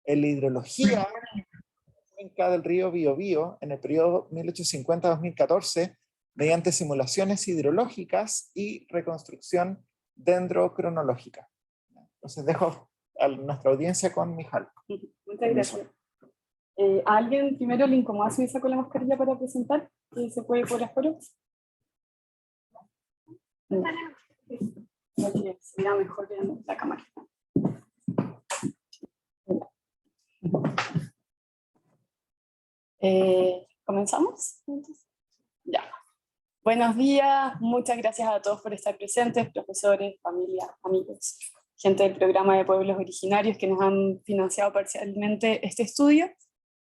en la hidrología de la cuenca del río Biobío en el periodo 1850-2014 mediante simulaciones hidrológicas y reconstrucción dendrocronológica. Entonces dejo a nuestra audiencia con Mijal. Muchas gracias. ¿A alguien primero le incomoda si me saco la mascarilla para presentar? ¿Se puede por afuera? Sería mejor viendo la cámara. ¿Comenzamos? Ya. Buenos días, muchas gracias a todos por estar presentes, profesores, familia, amigos, gente del programa de pueblos originarios que nos han financiado parcialmente este estudio.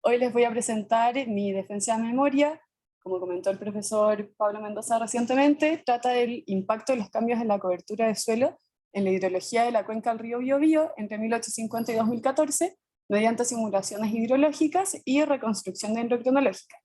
Hoy les voy a presentar mi defensa de memoria. Como comentó el profesor Pablo Mendoza recientemente, trata del impacto de los cambios en la cobertura de suelo en la hidrología de la cuenca del río Biobío entre 1850 y 2014, mediante simulaciones hidrológicas y reconstrucción dendrocronológica.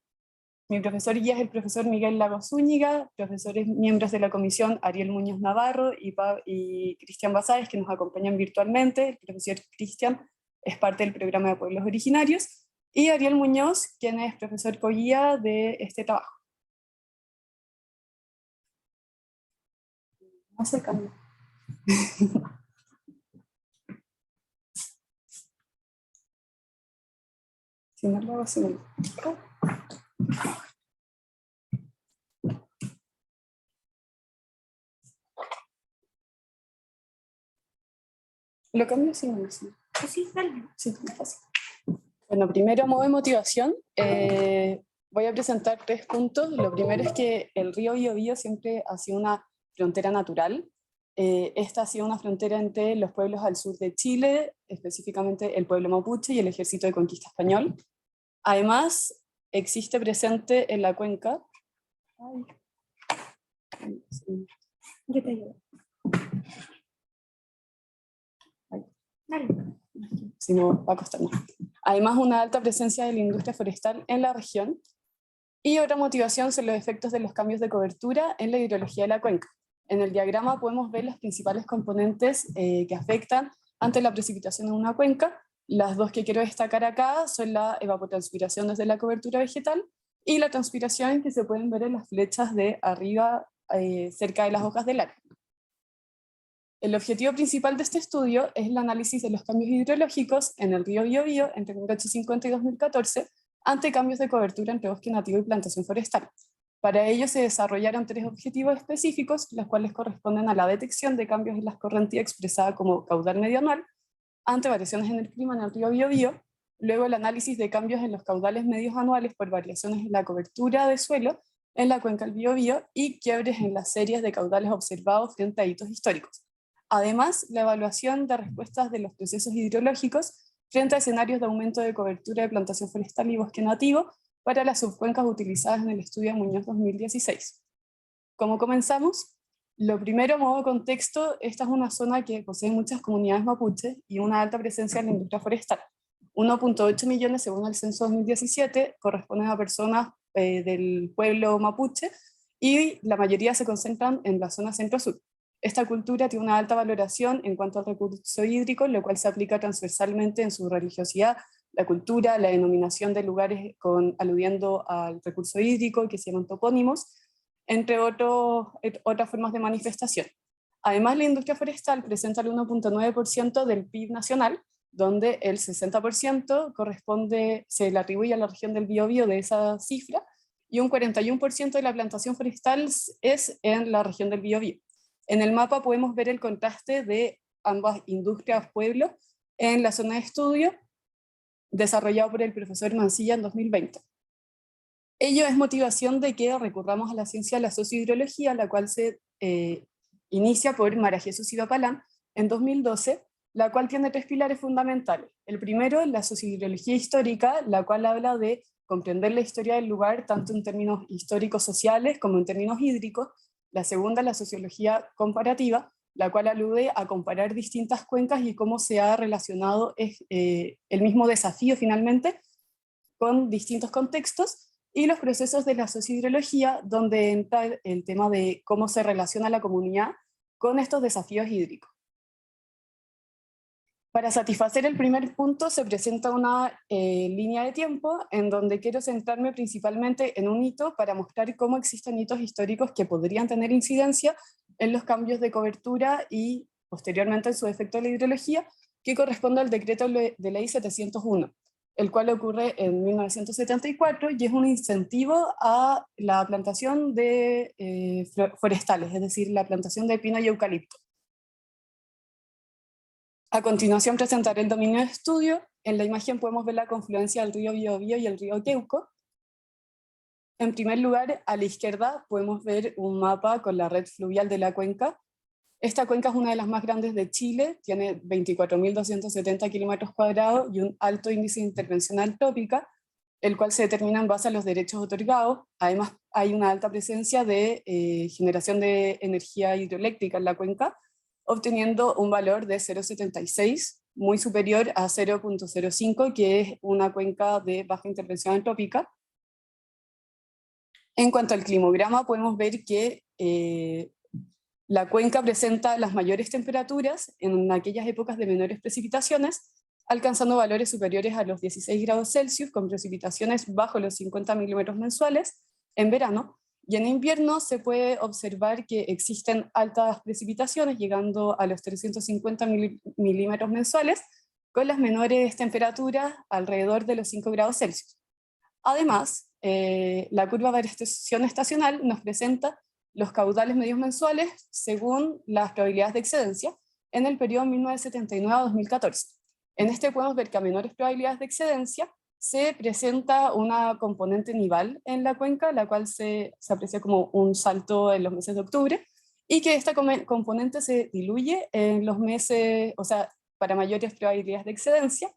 Mi profesor guía es el profesor Miguel Lagos Zúñiga, profesores miembros de la comisión Ariel Muñoz Navarro y Cristian Basáez, que nos acompañan virtualmente. El profesor Cristian es parte del programa de pueblos originarios, y Ariel Muñoz, quien es profesor co-guía de este trabajo. No se cambia. Si no lo hago, se me... ¿Lo cambio? Sí, no, sí. Sí, dale. Sí, es fácil. Bueno, primero, modo de motivación. Voy a presentar 3 puntos. Lo primero es que el río Biobío siempre ha sido una frontera natural. Esta ha sido una frontera entre los pueblos al sur de Chile, específicamente el pueblo mapuche y el ejército de conquista español. Además, existe presente en la cuenca... Yo te ayudo. Dale. Si no, va a costar más. Además, una alta presencia de la industria forestal en la región. Y otra motivación son los efectos de los cambios de cobertura en la hidrología de la cuenca. En el diagrama podemos ver los principales componentes que afectan ante la precipitación en una cuenca. Las 2 que quiero destacar acá son la evapotranspiración desde la cobertura vegetal y la transpiración que se pueden ver en las flechas de arriba cerca de las hojas del árbol. El objetivo principal de este estudio es el análisis de los cambios hidrológicos en el río Biobío entre 1850 y 2014 ante cambios de cobertura entre bosque nativo y plantación forestal. Para ello se desarrollaron 3 objetivos específicos, los cuales corresponden a la detección de cambios en la escorrentía expresada como caudal medioanual, ante variaciones en el clima en el río Biobío, luego el análisis de cambios en los caudales medios anuales por variaciones en la cobertura de suelo en la cuenca del Biobío y quiebres en las series de caudales observados frente a hitos históricos. Además, la evaluación de respuestas de los procesos hidrológicos frente a escenarios de aumento de cobertura de plantación forestal y bosque nativo para las subcuencas utilizadas en el estudio Muñoz 2016. ¿Cómo comenzamos? Lo primero, modo contexto, esta es una zona que posee muchas comunidades mapuche y una alta presencia en la industria forestal. 1.8 millones según el censo 2017 corresponden a personas del pueblo mapuche y la mayoría se concentran en la zona centro-sur. Esta cultura tiene una alta valoración en cuanto al recurso hídrico, lo cual se aplica transversalmente en su religiosidad, la cultura, la denominación de lugares aludiendo al recurso hídrico, que se llaman topónimos, entre otras formas de manifestación. Además, la industria forestal presenta el 1.9% del PIB nacional, donde el 60% se le atribuye a la región del Biobío de esa cifra, y un 41% de la plantación forestal es en la región del Biobío. En el mapa podemos ver el contraste de ambas industrias pueblos en la zona de estudio, desarrollado por el profesor Mancilla en 2020. Ello es motivación de que recurramos a la ciencia de la sociohidrología, la cual se inicia por María Jesús Idapalán en 2012, la cual tiene 3 pilares fundamentales. El primero, la sociohidrología histórica, la cual habla de comprender la historia del lugar tanto en términos históricos sociales como en términos hídricos. La segunda, la sociología comparativa, la cual alude a comparar distintas cuencas y cómo se ha relacionado el mismo desafío finalmente con distintos contextos, y los procesos de la sociohidrología, donde entra el tema de cómo se relaciona la comunidad con estos desafíos hídricos. Para satisfacer el primer punto se presenta una línea de tiempo en donde quiero centrarme principalmente en un hito para mostrar cómo existen hitos históricos que podrían tener incidencia en los cambios de cobertura y posteriormente en su efecto en la hidrología, que corresponde al decreto de ley 701, el cual ocurre en 1974 y es un incentivo a la plantación de forestales, es decir, la plantación de pino y eucalipto. A continuación presentaré el dominio de estudio. En la imagen podemos ver la confluencia del río Biobío y el río Queuco. En primer lugar, a la izquierda podemos ver un mapa con la red fluvial de la cuenca. Esta cuenca es una de las más grandes de Chile, tiene 24.270 kilómetros cuadrados y un alto índice de intervención antrópica, el cual se determina en base a los derechos otorgados. Además, hay una alta presencia de generación de energía hidroeléctrica en la cuenca, obteniendo un valor de 0,76, muy superior a 0,05, que es una cuenca de baja intervención antrópica. En cuanto al climograma, podemos ver que la cuenca presenta las mayores temperaturas en aquellas épocas de menores precipitaciones, alcanzando valores superiores a los 16 grados Celsius, con precipitaciones bajo los 50 milímetros mensuales en verano, y en invierno se puede observar que existen altas precipitaciones, llegando a los 350 milímetros mensuales, con las menores temperaturas alrededor de los 5 grados Celsius. Además, la curva de variación estacional nos presenta los caudales medios mensuales según las probabilidades de excedencia en el periodo 1979 a 2014. En este podemos ver que a menores probabilidades de excedencia se presenta una componente nival en la cuenca, la cual se aprecia como un salto en los meses de octubre, y que esta componente se diluye en los meses, o sea, para mayores probabilidades de excedencia,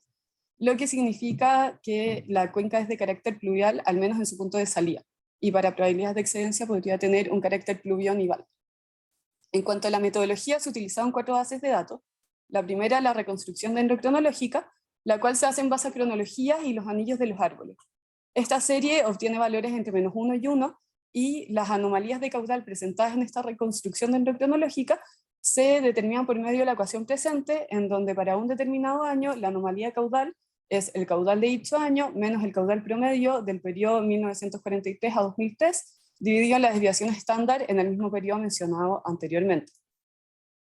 lo que significa que la cuenca es de carácter pluvial, al menos en su punto de salida, y para probabilidades de excedencia podría tener un carácter pluvio-nival. En cuanto a la metodología, se utilizaron 4 bases de datos. La primera, la reconstrucción dendrocronológica, la cual se hace en base a cronologías y los anillos de los árboles. Esta serie obtiene valores entre -1 y 1, y las anomalías de caudal presentadas en esta reconstrucción dendrocronológica se determinan por medio de la ecuación presente, en donde para un determinado año la anomalía caudal es el caudal de dicho año menos el caudal promedio del periodo 1943 a 2003, dividido en las desviaciones estándar en el mismo periodo mencionado anteriormente.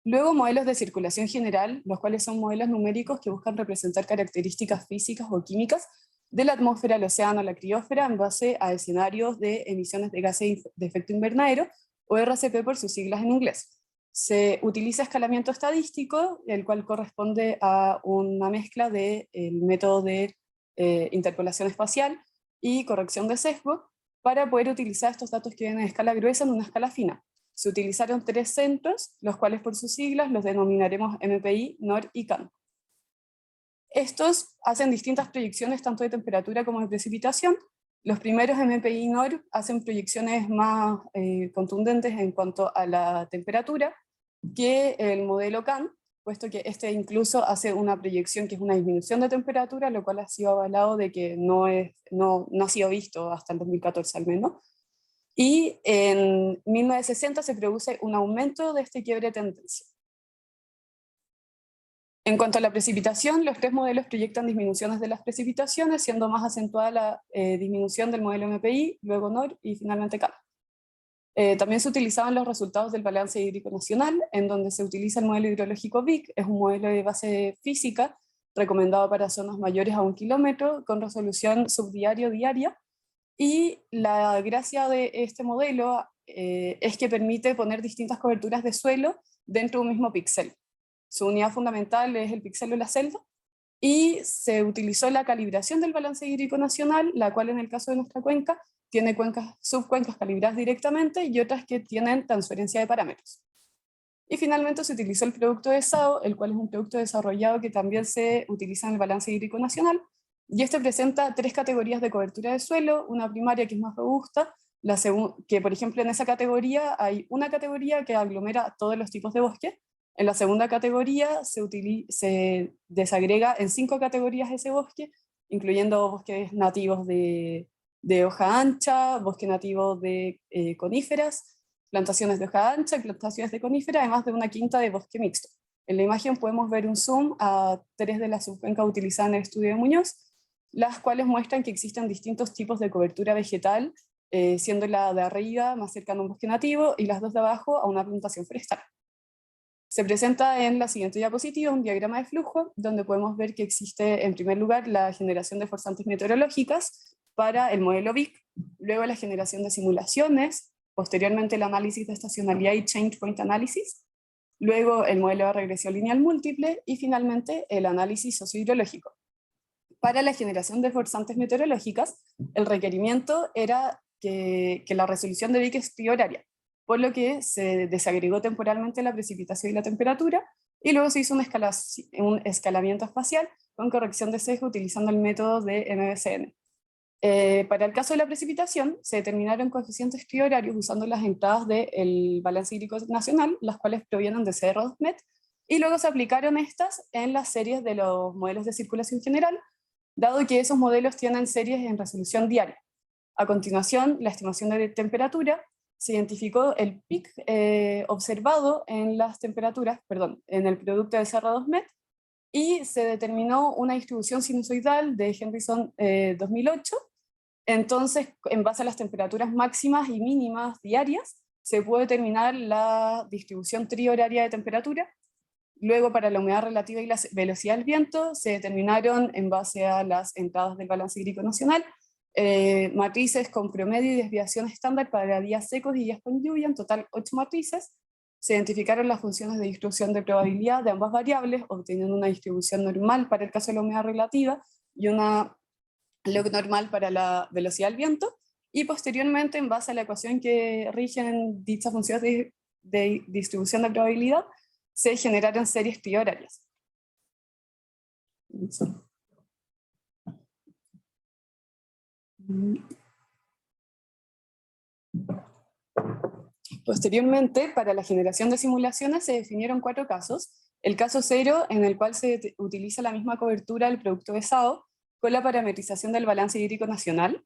Luego, modelos de circulación general, los cuales son modelos numéricos que buscan representar características físicas o químicas de la atmósfera, el océano, la criósfera, en base a escenarios de emisiones de gases de efecto invernadero, o RCP por sus siglas en inglés. Se utiliza escalamiento estadístico, el cual corresponde a una mezcla del método de interpolación espacial y corrección de sesgo, para poder utilizar estos datos que vienen en escala gruesa en una escala fina. Se utilizaron 3 centros, los cuales por sus siglas los denominaremos MPI, NOR y CAN. Estos hacen distintas proyecciones tanto de temperatura como de precipitación. Los primeros MPI NOR hacen proyecciones más contundentes en cuanto a la temperatura que el modelo CAN, puesto que este incluso hace una proyección que es una disminución de temperatura, lo cual ha sido avalado de que no ha sido visto hasta el 2014 al menos. Y en 1960 se produce un aumento de este quiebre de tendencia. En cuanto a la precipitación, los 3 modelos proyectan disminuciones de las precipitaciones, siendo más acentuada la disminución del modelo MPI, luego NOR y finalmente CAN. También se utilizaban los resultados del balance hídrico nacional, en donde se utiliza el modelo hidrológico BIC, es un modelo de base física recomendado para zonas mayores a 1 kilómetro, con resolución subdiario-diaria, y la gracia de este modelo es que permite poner distintas coberturas de suelo dentro de un mismo píxel. Su unidad fundamental es el píxel de la celda, y se utilizó la calibración del balance hídrico nacional, la cual en el caso de nuestra cuenca tiene subcuencas calibradas directamente y otras que tienen transferencia de parámetros. Y finalmente se utilizó el producto de SAO, el cual es un producto desarrollado que también se utiliza en el balance hídrico nacional, y este presenta 3 categorías de cobertura de suelo, una primaria que es más robusta, que por ejemplo en esa categoría hay una categoría que aglomera todos los tipos de bosque. En la segunda categoría se desagrega en 5 categorías ese bosque, incluyendo bosques nativos de hoja ancha, bosque nativo de coníferas, plantaciones de hoja ancha y plantaciones de coníferas, además de una quinta de bosque mixto. En la imagen podemos ver un zoom a 3 de las subcuencas utilizadas en el estudio de Muñoz, las cuales muestran que existen distintos tipos de cobertura vegetal, siendo la de arriba más cercana a un bosque nativo y las dos de abajo a una plantación forestal. Se presenta en la siguiente diapositiva un diagrama de flujo, donde podemos ver que existe en primer lugar la generación de forzantes meteorológicas para el modelo BIC, luego la generación de simulaciones, posteriormente el análisis de estacionalidad y change point analysis, luego el modelo de regresión lineal múltiple y finalmente el análisis sociohidrológico. Para la generación de forzantes meteorológicas, el requerimiento era que la resolución de BIC es prioritaria, por lo que se desagregó temporalmente la precipitación y la temperatura, y luego se hizo un escalamiento espacial con corrección de sesgo utilizando el método de MBCN. Para el caso de la precipitación, se determinaron coeficientes prioritarios usando las entradas del balance hídrico nacional, las cuales provienen de CR2MET, y luego se aplicaron estas en las series de los modelos de circulación general, dado que esos modelos tienen series en resolución diaria. A continuación, la estimación de temperatura, se identificó el pic observado en las temperaturas, en el producto de CR2MET, y se determinó una distribución sinusoidal de Henriksen 2008. Entonces, en base a las temperaturas máximas y mínimas diarias, se puede determinar la distribución trihoraria de temperatura. Luego, para la humedad relativa y la velocidad del viento, se determinaron en base a las entradas del balance hídrico nacional, matrices con promedio y desviación estándar para días secos y días con lluvia, en total 8 matrices. Se identificaron las funciones de distribución de probabilidad de ambas variables, obteniendo una distribución normal para el caso de la humedad relativa y una log normal para la velocidad del viento, y posteriormente, en base a la ecuación que rigen dichas funciones de distribución de probabilidad, se generaron series priorarias. Posteriormente, para la generación de simulaciones se definieron 4 casos. El caso 0, en el cual se utiliza la misma cobertura del producto de SAO con la parametrización del balance hídrico nacional.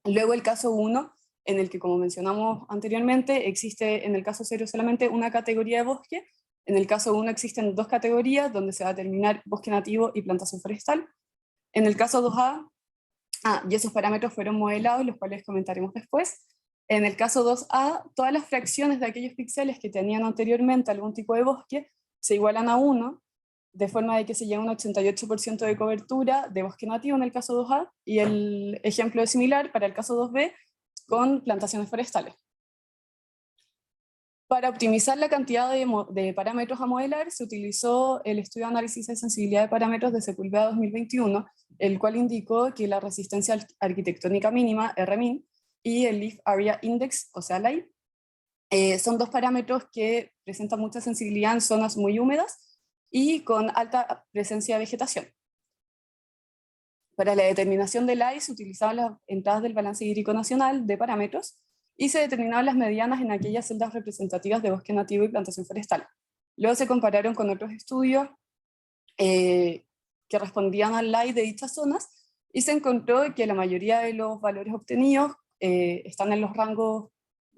Luego el caso 1, en el que, como mencionamos anteriormente, existe en el caso 0 solamente una categoría de bosque. En el caso 1 existen 2 categorías, donde se va a determinar bosque nativo y plantación forestal. En el caso 2A, y esos parámetros fueron modelados, los cuales comentaremos después. En el caso 2A, todas las fracciones de aquellos píxeles que tenían anteriormente algún tipo de bosque se igualan a 1, de forma de que se llega a un 88% de cobertura de bosque nativo en el caso 2A, y el ejemplo es similar para el caso 2B con plantaciones forestales. Para optimizar la cantidad de parámetros a modelar, se utilizó el estudio de análisis de sensibilidad de parámetros de Sepúlveda 2021, el cual indicó que la resistencia arquitectónica mínima, RMIN, y el Leaf Area Index, o sea, LAI, son 2 parámetros que presentan mucha sensibilidad en zonas muy húmedas y con alta presencia de vegetación. Para la determinación de LAI se utilizaban las entradas del balance hídrico nacional de parámetros, y se determinaban las medianas en aquellas celdas representativas de bosque nativo y plantación forestal. Luego se compararon con otros estudios que respondían al LAI de dichas zonas, y se encontró que la mayoría de los valores obtenidos están en los rangos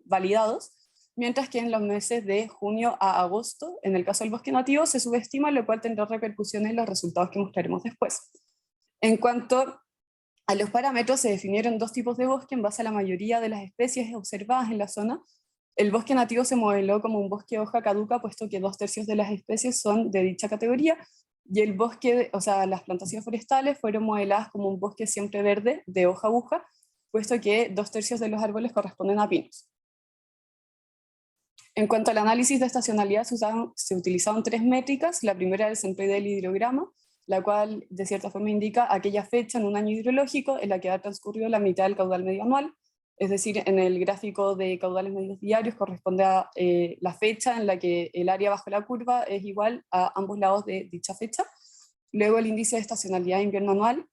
validados, mientras que en los meses de junio a agosto, en el caso del bosque nativo, se subestima, lo cual tendrá repercusiones en los resultados que mostraremos después. En cuanto a los parámetros, se definieron 2 tipos de bosque en base a la mayoría de las especies observadas en la zona. El bosque nativo se modeló como un bosque de hoja caduca, puesto que 2/3 de las especies son de dicha categoría, y el bosque, las plantaciones forestales fueron modeladas como un bosque siempre verde de hoja aguja, puesto que 2/3 de los árboles corresponden a pinos. En cuanto al análisis de estacionalidad, se utilizaron 3 métricas. La primera era el centroidal hidrograma, la cual de cierta forma indica aquella fecha en un año hidrológico en la que ha transcurrido la mitad del caudal medio anual. Es decir, en el gráfico de caudales medios diarios corresponde a la fecha en la que el área bajo la curva es igual a ambos lados de dicha fecha. Luego el índice de estacionalidad de invierno anual,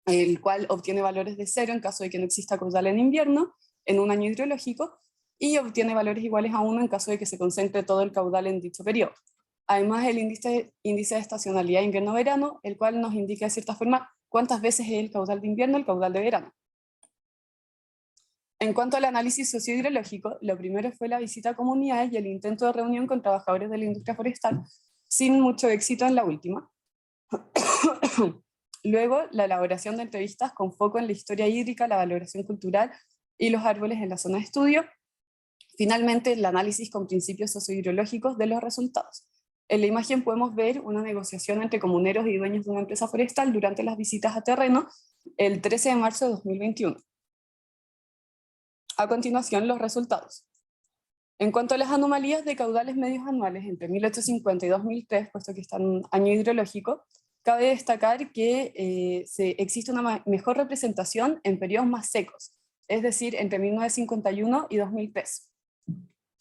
el cual obtiene valores de 0 en caso de que no exista caudal en invierno en un año hidrológico, y obtiene valores iguales a 1 en caso de que se concentre todo el caudal en dicho periodo. Además, el índice de estacionalidad invierno-verano, el cual nos indica de cierta forma cuántas veces es el caudal de invierno el caudal de verano. En cuanto al análisis sociohidrológico, lo primero fue la visita a comunidades y el intento de reunión con trabajadores de la industria forestal, sin mucho éxito en la última. Luego, la elaboración de entrevistas con foco en la historia hídrica, la valoración cultural y los árboles en la zona de estudio. Finalmente, el análisis con principios sociohidrológicos de los resultados. En la imagen podemos ver una negociación entre comuneros y dueños de una empresa forestal durante las visitas a terreno el 13 de marzo de 2021. A continuación, los resultados. En cuanto a las anomalías de caudales medios anuales entre 1850 y 2003, puesto que está en un año hidrológico, cabe destacar que existe una mejor representación en periodos más secos, es decir, entre 1951 y 2003.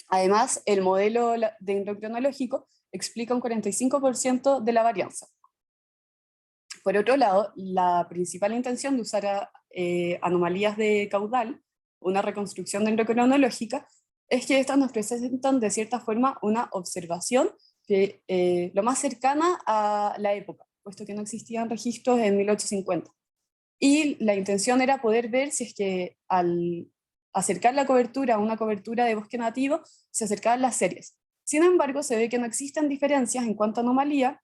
Además, el modelo dendrocronológico explica un 45% de la varianza. Por otro lado, la principal intención de usar anomalías de caudal, una reconstrucción dendrocronológica, es que estas nos presentan de cierta forma una observación lo más cercana a la época, puesto que no existían registros en 1850. Y la intención era poder ver si es que al acercar la cobertura a una cobertura de bosque nativo, se acercaban las series. Sin embargo, se ve que no existen diferencias en cuanto a anomalía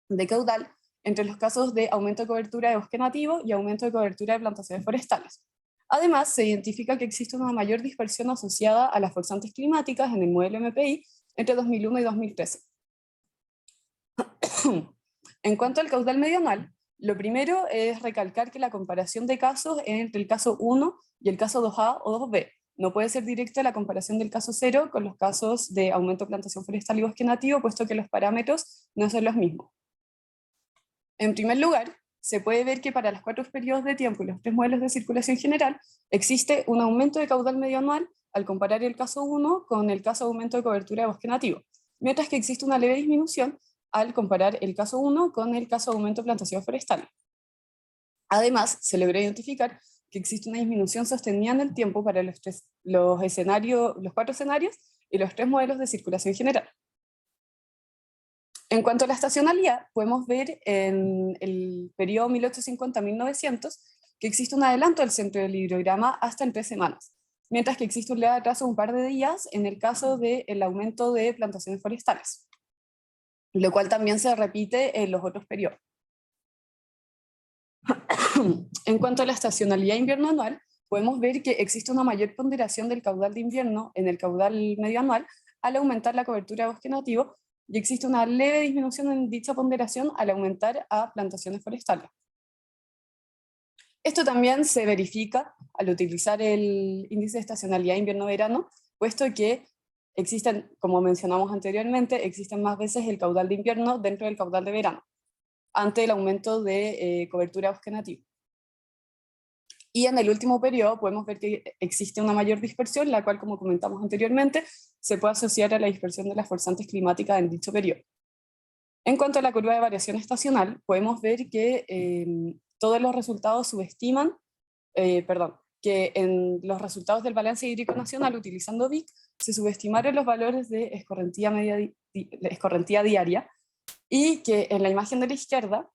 de caudal entre los casos de aumento de cobertura de bosque nativo y aumento de cobertura de plantaciones forestales. Además, se identifica que existe una mayor dispersión asociada a las forzantes climáticas en el modelo MPI entre 2001 y 2013. En cuanto al caudal medio anual, lo primero es recalcar que la comparación de casos es entre el caso 1 y el caso 2A o 2B. No puede ser directa la comparación del caso 0 con los casos de aumento de plantación forestal y bosque nativo, puesto que los parámetros no son los mismos. En primer lugar, se puede ver que para los 4 periodos de tiempo y los 3 modelos de circulación general, existe un aumento de caudal medio anual al comparar el caso 1 con el caso de aumento de cobertura de bosque nativo, mientras que existe una leve disminución al comparar el caso 1 con el caso de aumento de plantación forestal. Además, se logró identificar que existe una disminución sostenida en el tiempo para los 4 escenarios y los 3 modelos de circulación general. En cuanto a la estacionalidad, podemos ver en el periodo 1850-1900 que existe un adelanto del centro del hidrograma hasta en 3 semanas, mientras que existe un leve atraso de un par de días en el caso del aumento de plantaciones forestales, lo cual también se repite en los otros periodos. En cuanto a la estacionalidad invierno anual, podemos ver que existe una mayor ponderación del caudal de invierno en el caudal medio anual al aumentar la cobertura de bosque nativo, y existe una leve disminución en dicha ponderación al aumentar a plantaciones forestales. Esto también se verifica al utilizar el índice de estacionalidad invierno-verano, puesto que existen, como mencionamos anteriormente, existen más veces el caudal de invierno dentro del caudal de verano, ante el aumento de cobertura de bosque nativo. Y en el último periodo podemos ver que existe una mayor dispersión, la cual, como comentamos anteriormente, se puede asociar a la dispersión de las forzantes climáticas en dicho periodo. En cuanto a la curva de variación estacional, podemos ver que todos los resultados subestiman, que en los resultados del balance hídrico nacional utilizando BIC se subestimaron los valores de escorrentía diaria, y que en la imagen de la izquierda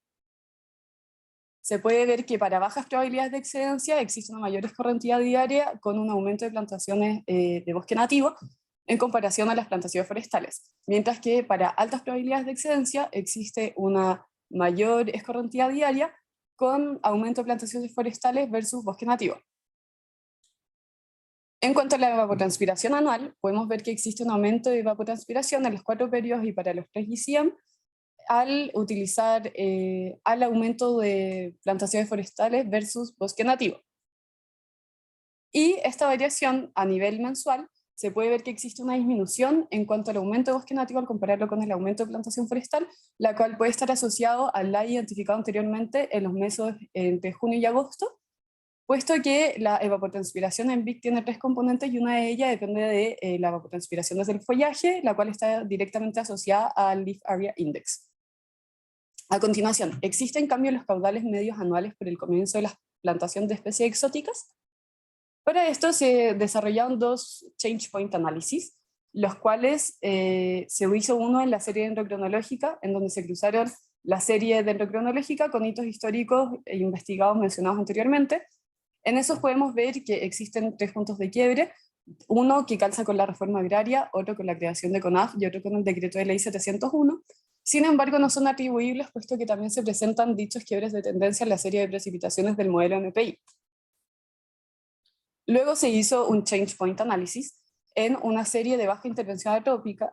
se puede ver que para bajas probabilidades de excedencia existe una mayor escorrentía diaria con un aumento de plantaciones de bosque nativo en comparación a las plantaciones forestales, mientras que para altas probabilidades de excedencia existe una mayor escorrentía diaria con aumento de plantaciones forestales versus bosque nativo. En cuanto a la evapotranspiración anual, podemos ver que existe un aumento de evapotranspiración en los 4 periodos y para los 3 ICM, al utilizar al aumento de plantaciones forestales versus bosque nativo. Y esta variación a nivel mensual se puede ver que existe una disminución en cuanto al aumento de bosque nativo al compararlo con el aumento de plantación forestal, la cual puede estar asociado al la identificado anteriormente en los meses entre junio y agosto, puesto que la evapotranspiración en BIC tiene 3 componentes y una de ellas depende de la evapotranspiración desde el follaje, la cual está directamente asociada al Leaf Area Index. A continuación, ¿existen cambios en los caudales medios anuales por el comienzo de la plantación de especies exóticas? Para esto se desarrollaron 2 change point análisis, los cuales se hizo uno en la serie dendrocronológica, en donde se cruzaron la serie dendrocronológica con hitos históricos e investigados mencionados anteriormente. En esos podemos ver que existen 3 puntos de quiebre, uno que calza con la reforma agraria, otro con la creación de CONAF y otro con el decreto de ley 701, Sin embargo, no son atribuibles, puesto que también se presentan dichos quiebres de tendencia en la serie de precipitaciones del modelo MPI. Luego se hizo un change point analysis en una serie de baja intervención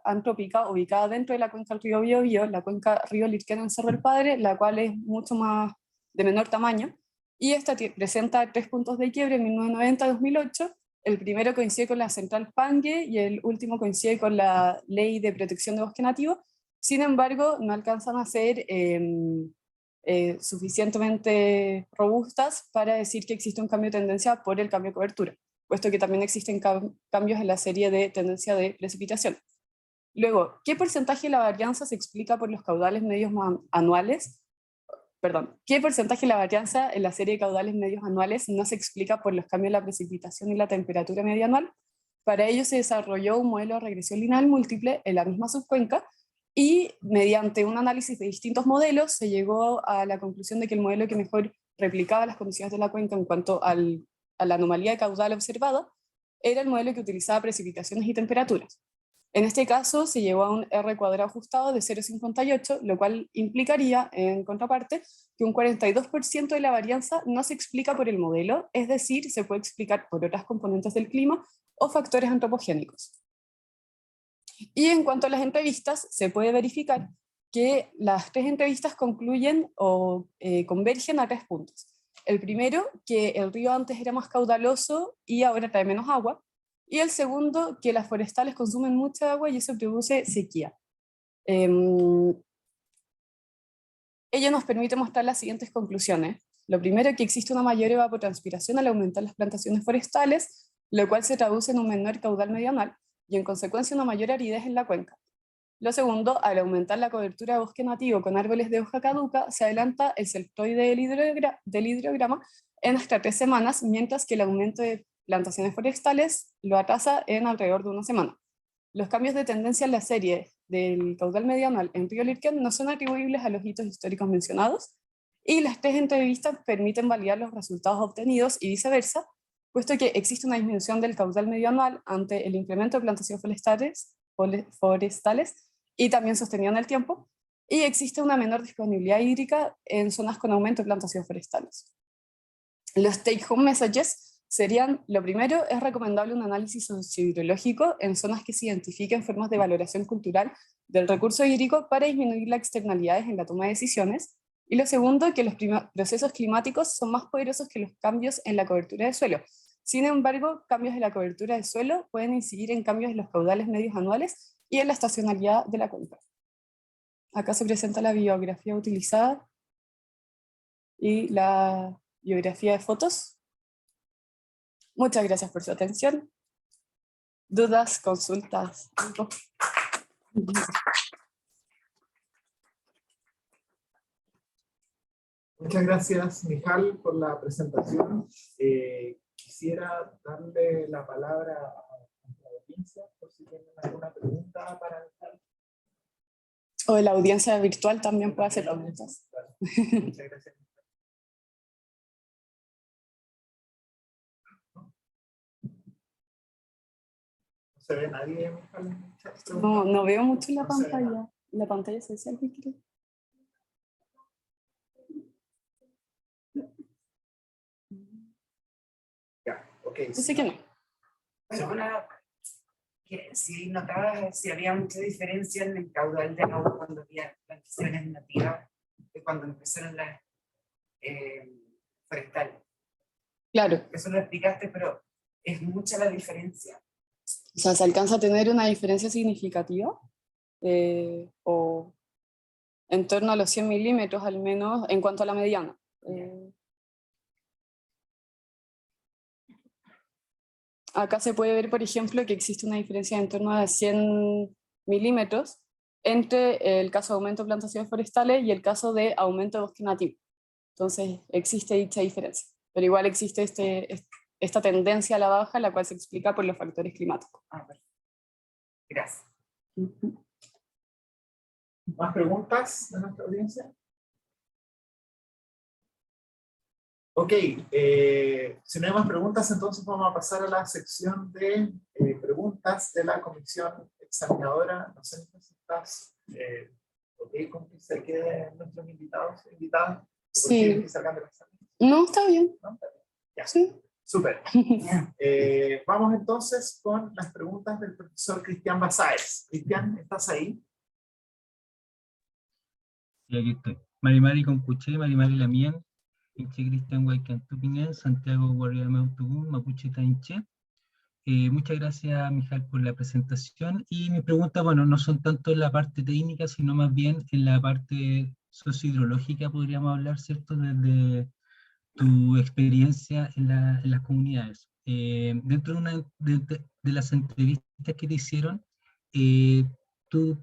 antrópica ubicada dentro de la cuenca del río Biobío, la cuenca río Lirquén en Cerro del Padre, la cual es mucho más de menor tamaño, y esta presenta 3 puntos de quiebre en 1990-2008. El primero coincide con la central Pangue y el último coincide con la ley de protección de bosque nativo. Sin embargo, no alcanzan a ser suficientemente robustas para decir que existe un cambio de tendencia por el cambio de cobertura, puesto que también existen cambios en la serie de tendencia de precipitación. Luego, ¿qué porcentaje de la varianza se explica por los caudales medios anuales? Perdón, ¿qué porcentaje de la varianza en la serie de caudales medios anuales no se explica por los cambios en la precipitación y la temperatura media anual? Para ello se desarrolló un modelo de regresión lineal múltiple en la misma subcuenca, y mediante un análisis de distintos modelos se llegó a la conclusión de que el modelo que mejor replicaba las condiciones de la cuenca en cuanto a la anomalía de caudal observada era el modelo que utilizaba precipitaciones y temperaturas. En este caso se llegó a un R cuadrado ajustado de 0,58, lo cual implicaría, en contraparte, que un 42% de la varianza no se explica por el modelo, es decir, se puede explicar por otras componentes del clima o factores antropogénicos. Y en cuanto a las entrevistas, se puede verificar que las 3 entrevistas concluyen o convergen a 3 puntos. El primero, que el río antes era más caudaloso y ahora trae menos agua. Y el segundo, que las forestales consumen mucha agua y eso produce sequía. Ello nos permite mostrar las siguientes conclusiones. Lo primero, que existe una mayor evapotranspiración al aumentar las plantaciones forestales, lo cual se traduce en un menor caudal medio anual y en consecuencia una mayor aridez en la cuenca. Lo segundo, al aumentar la cobertura de bosque nativo con árboles de hoja caduca, se adelanta el celtoide del hidrograma en hasta 3 semanas, mientras que el aumento de plantaciones forestales lo atrasa en alrededor de 1 semana. Los cambios de tendencia en la serie del caudal medio anual en río Lirquén no son atribuibles a los hitos históricos mencionados, y las 3 entrevistas permiten validar los resultados obtenidos y viceversa, puesto que existe una disminución del caudal medio anual ante el incremento de plantaciones forestales y también sostenido en el tiempo, y existe una menor disponibilidad hídrica en zonas con aumento de plantaciones forestales. Los take-home messages serían: lo primero, es recomendable un análisis sociohidrológico en zonas que se identifiquen formas de valoración cultural del recurso hídrico para disminuir las externalidades en la toma de decisiones. Y lo segundo, que los procesos climáticos son más poderosos que los cambios en la cobertura de suelo. Sin embargo, cambios en la cobertura de suelo pueden incidir en cambios en los caudales medios anuales y en la estacionalidad de la cuenca. Acá se presenta la bibliografía utilizada y la biografía de fotos. Muchas gracias por su atención. ¿Dudas, consultas? Muchas gracias, Mijal, por la presentación. Quisiera darle la palabra a la audiencia, por si tienen alguna pregunta para Mijal. O la audiencia virtual también puede hacer preguntas. Muchas gracias. ¿No se ve nadie, Mijal? No veo mucho la No se ve pantalla. nada. La pantalla social, creo. Ya, ok. Dice que no. Bueno, que si notabas si había mucha diferencia en el caudal de agua cuando había plantaciones nativas de cuando empezaron las forestales. Claro, Eso lo explicaste, pero es mucha la diferencia. o sea, se alcanza a tener una diferencia significativa, o en torno a los 100 milímetros al menos en cuanto a la mediana. Acá se puede ver, por ejemplo, que existe una diferencia en torno a 100 milímetros entre el caso de aumento de plantaciones forestales y el caso de aumento de bosque nativo. Entonces existe dicha diferencia, pero igual existe esta tendencia a la baja, la cual se explica por los factores climáticos. Ah, perfecto. Gracias. ¿Más preguntas de nuestra audiencia? Ok, si no hay más preguntas, entonces vamos a pasar a la sección de preguntas de la comisión examinadora. No sé si estás ¿Ok? Cómplice que nuestros invitados, invitadas, Sí. quieren que salgan de la sala, No, está bien. ¿no? Ya, Sí. súper. Vamos entonces con las preguntas del profesor Cristian Basáez. Cristian, ¿estás ahí? Y aquí estoy. Marimari Compuche, Marimari Lamien, Inche Cristian Huaycantupinen, Santiago Guardiamautugun, Mapuche Tainche. Muchas gracias, Mijal, por la presentación. Y mi pregunta, bueno, no son tanto en la parte técnica, sino más bien en la parte sociohidrológica, podríamos hablar, ¿cierto? Desde tu experiencia en las comunidades. Dentro de las entrevistas que te hicieron, tú